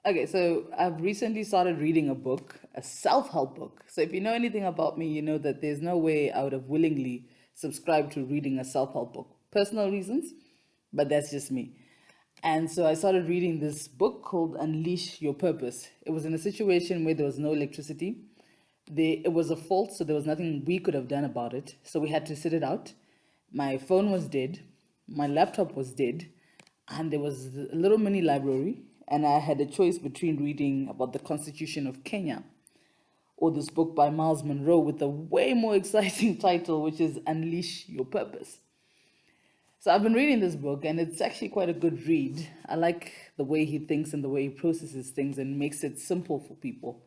Okay, so I've recently started reading a book, a self help book. So if you know anything about me, you know that there's no way I would have willingly subscribed to reading a self help book. Personal reasons, but that's just me. And so I started reading this book called Unleash Your Purpose. It was in a situation where there was no electricity. It was a fault, so there was nothing we could have done about it. So we had to sit it out. My phone was dead, my laptop was dead, and there was a little mini library. And I had a choice between reading about the Constitution of Kenya or this book by Miles Monroe with a way more exciting title, which is Unleash Your Purpose. So I've been reading this book, and it's actually quite a good read. I like the way he thinks and the way he processes things and makes it simple for people.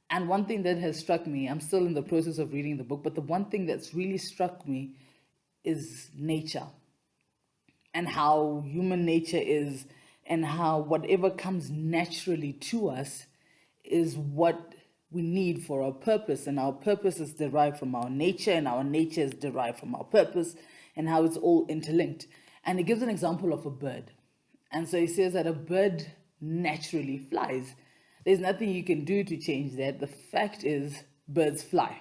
And one thing that has struck me, I'm still in the process of reading the book, but the one thing that's really struck me is nature and how human nature is, and how whatever comes naturally to us is what we need for our purpose. And our purpose is derived from our nature, and our nature is derived from our purpose, and how it's all interlinked. And he gives an example of a bird. And so he says that a bird naturally flies. There's nothing you can do to change that. The fact is, birds fly.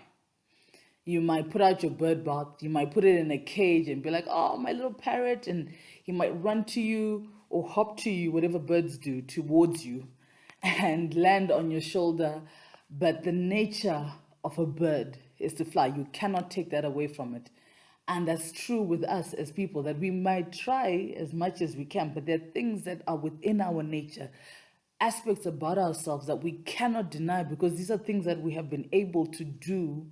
You might put out your bird bath, you might put it in a cage and be like, oh, my little parrot, and he might run to you or hop to you, whatever birds do, towards you, and land on your shoulder. But the nature of a bird is to fly. You cannot take that away from it. And that's true with us as people, that we might try as much as we can, but there are things that are within our nature, aspects about ourselves that we cannot deny, because these are things that we have been able to do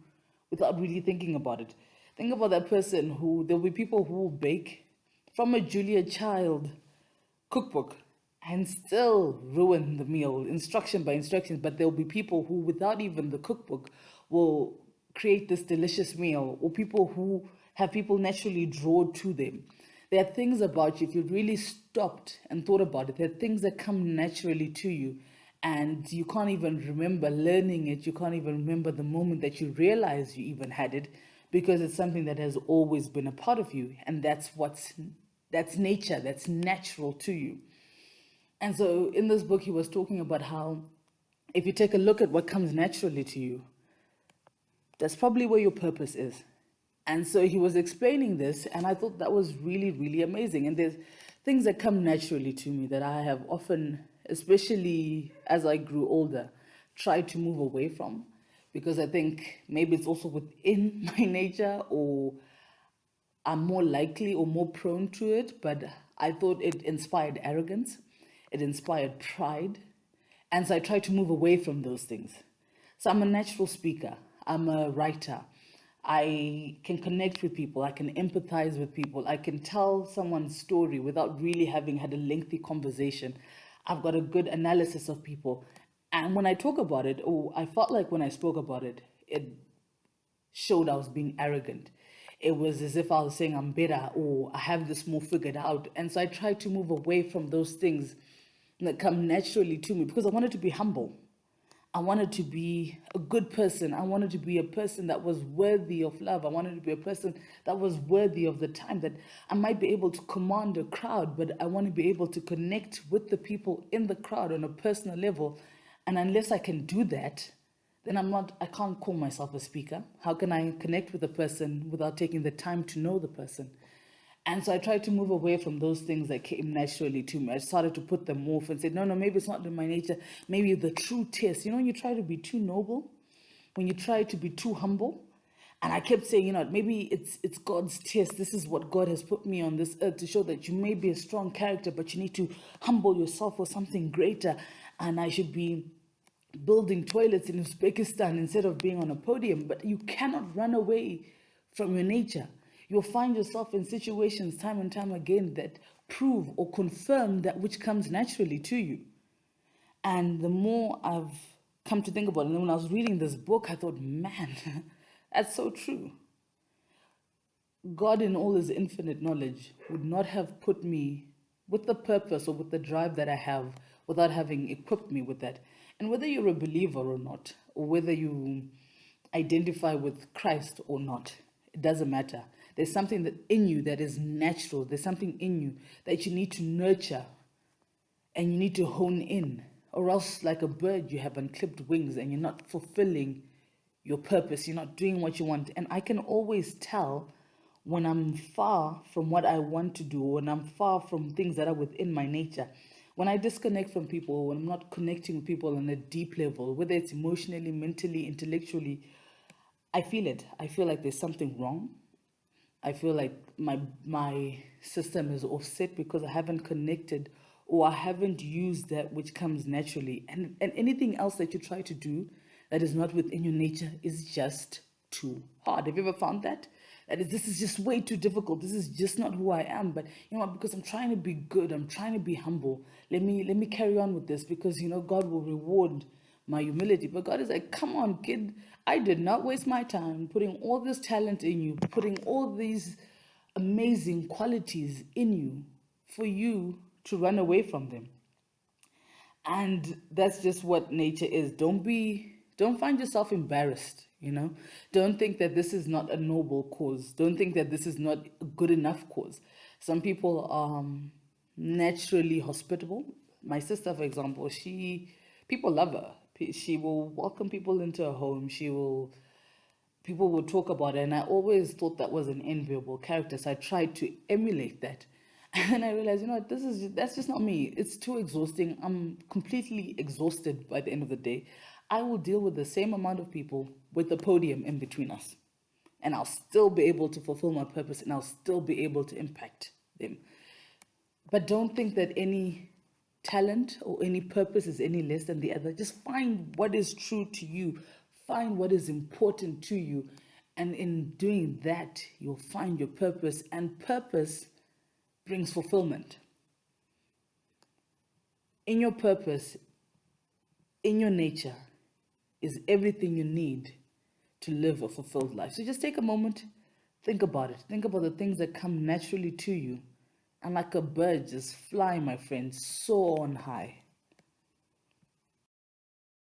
without really thinking about it. Think about that person who, there'll be people who will bake from a Julia Child cookbook and still ruin the meal, instruction by instructions. But there'll be people who, without even the cookbook, will create this delicious meal, or people who have people naturally draw to them. There are things about you, if you really stopped and thought about it, there are things that come naturally to you, and you can't even remember learning it. You can't even remember the moment that you realize you even had it, because it's something that has always been a part of you, and that's nature, that's natural to you. And so in this book, he was talking about how if you take a look at what comes naturally to you, that's probably where your purpose is. And so he was explaining this, and I thought that was really, really amazing. And there's things that come naturally to me that I have often, especially as I grew older, tried to move away from, because I think maybe it's also within my nature, or I'm more likely or more prone to it. But I thought it inspired arrogance, it inspired pride. And so I tried to move away from those things. So I'm a natural speaker, I'm a writer. I can connect with people, I can empathize with people, I can tell someone's story without really having had a lengthy conversation. I've got a good analysis of people. And when I talk about it, or I felt like when I spoke about it, it showed I was being arrogant. It was as if I was saying I'm better, or I have this more figured out. And so I tried to move away from those things that come naturally to me, because I wanted to be humble. I wanted to be a good person. I wanted to be a person that was worthy of love. I wanted to be a person that was worthy of the time, that I might be able to command a crowd, but I want to be able to connect with the people in the crowd on a personal level. And unless I can do that, then I can't call myself a speaker. How can I connect with a person without taking the time to know the person? And so I tried to move away from those things that came naturally to me. I started to put them off and said, no, maybe it's not in my nature. Maybe the true test. You know, when you try to be too noble, when you try to be too humble. And I kept saying, maybe it's God's test. This is what God has put me on this earth to show that you may be a strong character, but you need to humble yourself for something greater. And I should be building toilets in Uzbekistan instead of being on a podium. But you cannot run away from your nature. You'll find yourself in situations time and time again that prove or confirm that which comes naturally to you. And the more I've come to think about it, and when I was reading this book, I thought, man, that's so true. God, in all his infinite knowledge, would not have put me with the purpose or with the drive that I have without having equipped me with that. And whether you're a believer or not, or whether you identify with Christ or not, it doesn't matter. There's something that in you that is natural. There's something in you that you need to nurture and you need to hone in Or else, like a bird, you have unclipped wings and you're not fulfilling your purpose. You're not doing what you want. And I can always tell when I'm far from what I want to do, when I'm far from things that are within my nature. When I disconnect from people, when I'm not connecting with people on a deep level, whether it's emotionally, mentally, intellectually, I feel it. I feel like there's something wrong. I feel like my system is offset because I haven't connected or I haven't used that which comes naturally. And anything else that you try to do that is not within your nature is just too hard. Have you ever found that? That is, this is just way too difficult. This is just not who I am. But you know what? Because I'm trying to be good, I'm trying to be humble. Let me carry on with this because you know God will reward my humility. But God is like, come on, kid. I did not waste my time putting all this talent in you, putting all these amazing qualities in you for you to run away from them. And that's just what nature is. Don't find yourself embarrassed, you know? Don't think that this is not a noble cause. Don't think that this is not a good enough cause. Some people are naturally hospitable. My sister, for example, people love her. She will welcome people into her home. People will talk about it, and I always thought that was an enviable character, so I tried to emulate that. And I realized, you know what, that's just not me. It's too exhausting. I'm completely exhausted by the end of the day. I will deal with the same amount of people with the podium in between us, and I'll still be able to fulfill my purpose, and I'll still be able to impact them. But don't think that any talent or any purpose is any less than the other. Just find what is true to you, find what is important to you. And in doing that, you'll find your purpose, and purpose brings fulfillment. In your purpose, in your nature, is everything you need to live a fulfilled life. So just take a moment, think about it. Think about the things that come naturally to you. And like a bird, just fly, my friend, soar on high.